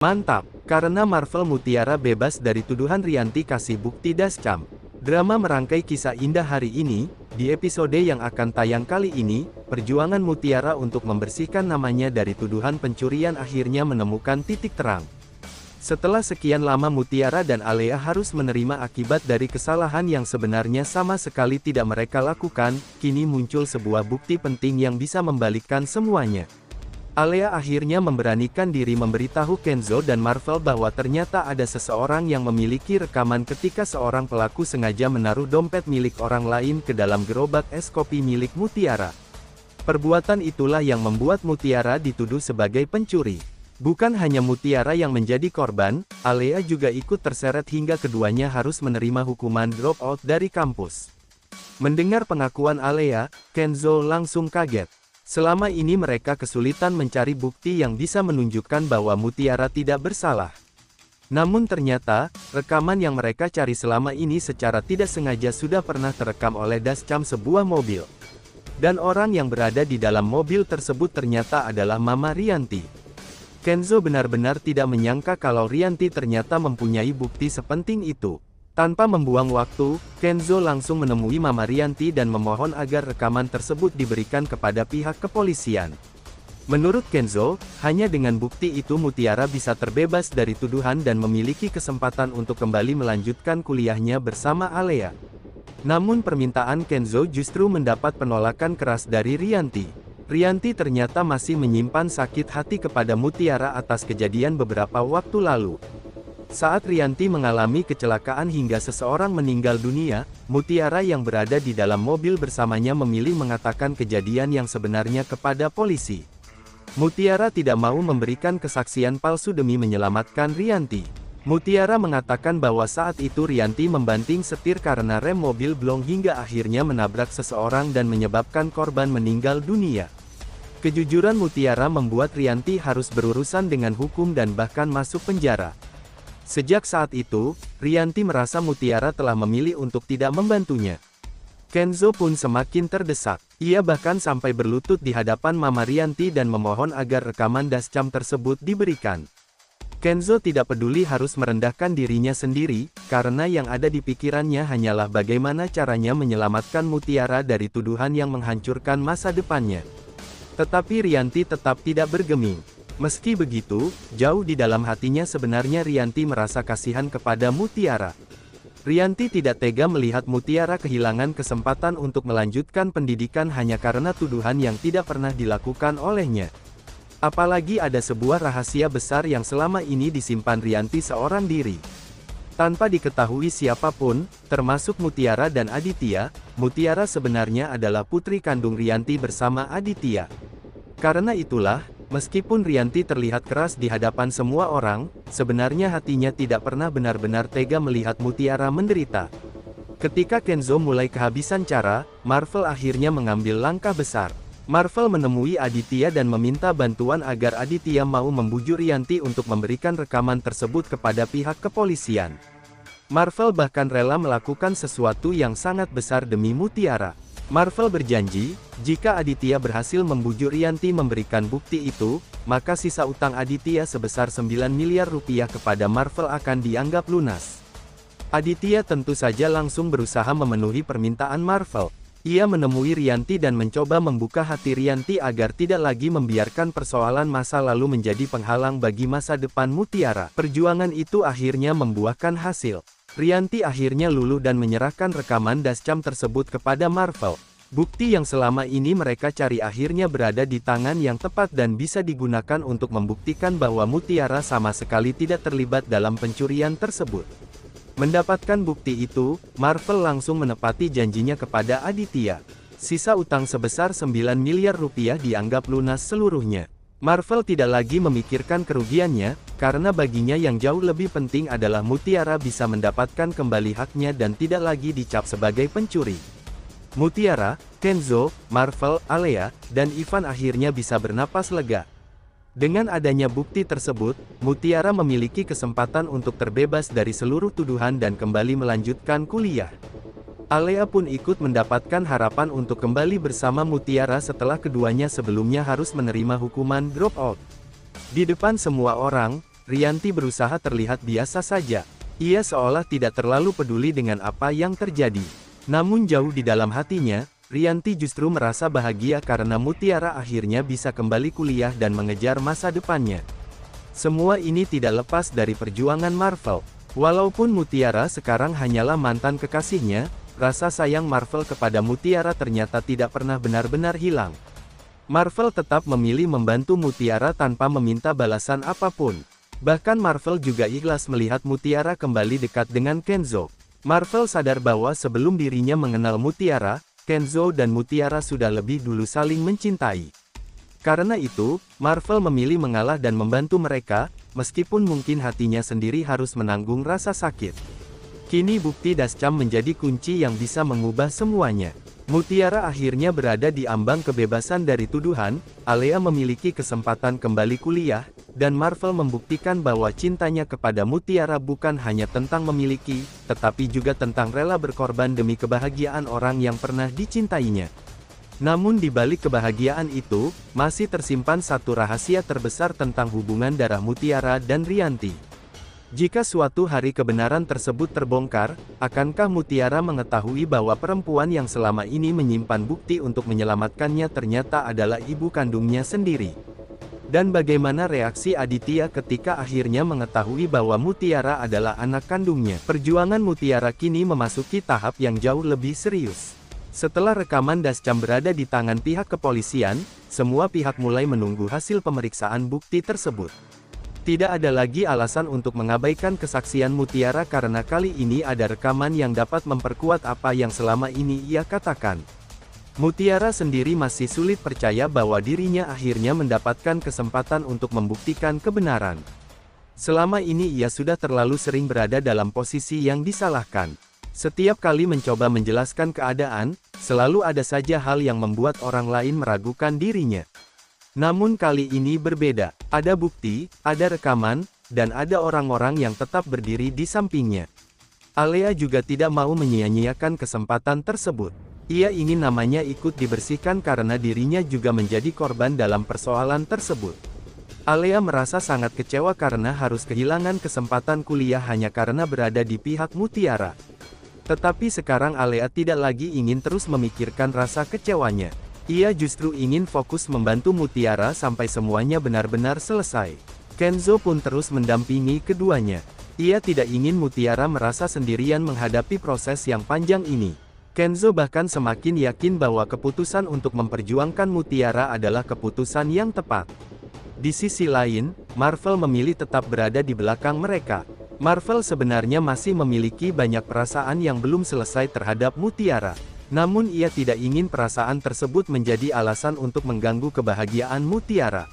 Mantap, karena Marvel Mutiara bebas dari tuduhan Rianti kasih bukti Dascam. Drama merangkai kisah indah hari ini, di episode yang akan tayang kali ini, perjuangan Mutiara untuk membersihkan namanya dari tuduhan pencurian akhirnya menemukan titik terang. Setelah sekian lama Mutiara dan Alea harus menerima akibat dari kesalahan yang sebenarnya sama sekali tidak mereka lakukan, kini muncul sebuah bukti penting yang bisa membalikkan semuanya. Alea akhirnya memberanikan diri memberitahu Kenzo dan Marvel bahwa ternyata ada seseorang yang memiliki rekaman ketika seorang pelaku sengaja menaruh dompet milik orang lain ke dalam gerobak es kopi milik Mutiara. Perbuatan itulah yang membuat Mutiara dituduh sebagai pencuri. Bukan hanya Mutiara yang menjadi korban, Alea juga ikut terseret hingga keduanya harus menerima hukuman drop out dari kampus. Mendengar pengakuan Alea, Kenzo langsung kaget. Selama ini mereka kesulitan mencari bukti yang bisa menunjukkan bahwa Mutiara tidak bersalah. Namun ternyata, rekaman yang mereka cari selama ini secara tidak sengaja sudah pernah terekam oleh Dascam sebuah mobil. Dan orang yang berada di dalam mobil tersebut ternyata adalah Mama Rianti. Kenzo benar-benar tidak menyangka kalau Rianti ternyata mempunyai bukti sepenting itu. Tanpa membuang waktu, Kenzo langsung menemui Mama Rianti dan memohon agar rekaman tersebut diberikan kepada pihak kepolisian. Menurut Kenzo, hanya dengan bukti itu Mutiara bisa terbebas dari tuduhan dan memiliki kesempatan untuk kembali melanjutkan kuliahnya bersama Alea. Namun permintaan Kenzo justru mendapat penolakan keras dari Rianti. Rianti ternyata masih menyimpan sakit hati kepada Mutiara atas kejadian beberapa waktu lalu. Saat Rianti mengalami kecelakaan hingga seseorang meninggal dunia, Mutiara yang berada di dalam mobil bersamanya memilih mengatakan kejadian yang sebenarnya kepada polisi. Mutiara tidak mau memberikan kesaksian palsu demi menyelamatkan Rianti. Mutiara mengatakan bahwa saat itu Rianti membanting setir karena rem mobil blong hingga akhirnya menabrak seseorang dan menyebabkan korban meninggal dunia. Kejujuran Mutiara membuat Rianti harus berurusan dengan hukum dan bahkan masuk penjara. Sejak saat itu, Rianti merasa Mutiara telah memilih untuk tidak membantunya. Kenzo pun semakin terdesak. Ia bahkan sampai berlutut di hadapan Mama Rianti dan memohon agar rekaman Dascam tersebut diberikan. Kenzo tidak peduli harus merendahkan dirinya sendiri, karena yang ada di pikirannya hanyalah bagaimana caranya menyelamatkan Mutiara dari tuduhan yang menghancurkan masa depannya. Tetapi Rianti tetap tidak bergeming. Meski begitu, jauh di dalam hatinya sebenarnya Rianti merasa kasihan kepada Mutiara. Rianti tidak tega melihat Mutiara kehilangan kesempatan untuk melanjutkan pendidikan hanya karena tuduhan yang tidak pernah dilakukan olehnya. Apalagi ada sebuah rahasia besar yang selama ini disimpan Rianti seorang diri. Tanpa diketahui siapapun, termasuk Mutiara dan Aditya, Mutiara sebenarnya adalah putri kandung Rianti bersama Aditya. Karena itulah, meskipun Rianti terlihat keras di hadapan semua orang, sebenarnya hatinya tidak pernah benar-benar tega melihat Mutiara menderita. Ketika Kenzo mulai kehabisan cara, Marvel akhirnya mengambil langkah besar. Marvel menemui Aditya dan meminta bantuan agar Aditya mau membujuk Rianti untuk memberikan rekaman tersebut kepada pihak kepolisian. Marvel bahkan rela melakukan sesuatu yang sangat besar demi Mutiara. Marvel berjanji, jika Aditya berhasil membujuk Rianti memberikan bukti itu, maka sisa utang Aditya sebesar 9 miliar rupiah kepada Marvel akan dianggap lunas. Aditya tentu saja langsung berusaha memenuhi permintaan Marvel. Ia menemui Rianti dan mencoba membuka hati Rianti agar tidak lagi membiarkan persoalan masa lalu menjadi penghalang bagi masa depan Mutiara. Perjuangan itu akhirnya membuahkan hasil. Rianti akhirnya luluh dan menyerahkan rekaman Dascam tersebut kepada Marvel. Bukti yang selama ini mereka cari akhirnya berada di tangan yang tepat dan bisa digunakan untuk membuktikan bahwa Mutiara sama sekali tidak terlibat dalam pencurian tersebut. Mendapatkan bukti itu, Marvel langsung menepati janjinya kepada Aditya. Sisa utang sebesar 9 miliar rupiah dianggap lunas seluruhnya. Marvel tidak lagi memikirkan kerugiannya, karena baginya yang jauh lebih penting adalah Mutiara bisa mendapatkan kembali haknya dan tidak lagi dicap sebagai pencuri. Mutiara, Kenzo, Marvel, Alea, dan Ivan akhirnya bisa bernapas lega. Dengan adanya bukti tersebut, Mutiara memiliki kesempatan untuk terbebas dari seluruh tuduhan dan kembali melanjutkan kuliah. Alea pun ikut mendapatkan harapan untuk kembali bersama Mutiara setelah keduanya sebelumnya harus menerima hukuman drop out. Di depan semua orang, Rianti berusaha terlihat biasa saja. Ia seolah tidak terlalu peduli dengan apa yang terjadi. Namun jauh di dalam hatinya, Rianti justru merasa bahagia karena Mutiara akhirnya bisa kembali kuliah dan mengejar masa depannya. Semua ini tidak lepas dari perjuangan Marvel. Walaupun Mutiara sekarang hanyalah mantan kekasihnya, rasa sayang Marvel kepada Mutiara ternyata tidak pernah benar-benar hilang. Marvel tetap memilih membantu Mutiara tanpa meminta balasan apapun. Bahkan Marvel juga ikhlas melihat Mutiara kembali dekat dengan Kenzo. Marvel sadar bahwa sebelum dirinya mengenal Mutiara, Kenzo dan Mutiara sudah lebih dulu saling mencintai. Karena itu, Marvel memilih mengalah dan membantu mereka, meskipun mungkin hatinya sendiri harus menanggung rasa sakit. Kini bukti Dascham menjadi kunci yang bisa mengubah semuanya. Mutiara akhirnya berada di ambang kebebasan dari tuduhan, Alea memiliki kesempatan kembali kuliah, dan Marvel membuktikan bahwa cintanya kepada Mutiara bukan hanya tentang memiliki, tetapi juga tentang rela berkorban demi kebahagiaan orang yang pernah dicintainya. Namun di balik kebahagiaan itu, masih tersimpan satu rahasia terbesar tentang hubungan darah Mutiara dan Rianti. Jika suatu hari kebenaran tersebut terbongkar, akankah Mutiara mengetahui bahwa perempuan yang selama ini menyimpan bukti untuk menyelamatkannya ternyata adalah ibu kandungnya sendiri? Dan bagaimana reaksi Aditya ketika akhirnya mengetahui bahwa Mutiara adalah anak kandungnya? Perjuangan Mutiara kini memasuki tahap yang jauh lebih serius. Setelah rekaman Dascham berada di tangan pihak kepolisian, semua pihak mulai menunggu hasil pemeriksaan bukti tersebut. Tidak ada lagi alasan untuk mengabaikan kesaksian Mutiara karena kali ini ada rekaman yang dapat memperkuat apa yang selama ini ia katakan. Mutiara sendiri masih sulit percaya bahwa dirinya akhirnya mendapatkan kesempatan untuk membuktikan kebenaran. Selama ini ia sudah terlalu sering berada dalam posisi yang disalahkan. Setiap kali mencoba menjelaskan keadaan, selalu ada saja hal yang membuat orang lain meragukan dirinya. Namun kali ini berbeda, ada bukti, ada rekaman, dan ada orang-orang yang tetap berdiri di sampingnya. Alea juga tidak mau menyia-nyiakan kesempatan tersebut. Ia ingin namanya ikut dibersihkan karena dirinya juga menjadi korban dalam persoalan tersebut. Alea merasa sangat kecewa karena harus kehilangan kesempatan kuliah hanya karena berada di pihak Mutiara. Tetapi sekarang Alea tidak lagi ingin terus memikirkan rasa kecewanya. Ia justru ingin fokus membantu Mutiara sampai semuanya benar-benar selesai. Kenzo pun terus mendampingi keduanya. Ia tidak ingin Mutiara merasa sendirian menghadapi proses yang panjang ini. Kenzo bahkan semakin yakin bahwa keputusan untuk memperjuangkan Mutiara adalah keputusan yang tepat. Di sisi lain, Marvel memilih tetap berada di belakang mereka. Marvel sebenarnya masih memiliki banyak perasaan yang belum selesai terhadap Mutiara. Namun ia tidak ingin perasaan tersebut menjadi alasan untuk mengganggu kebahagiaan Mutiara.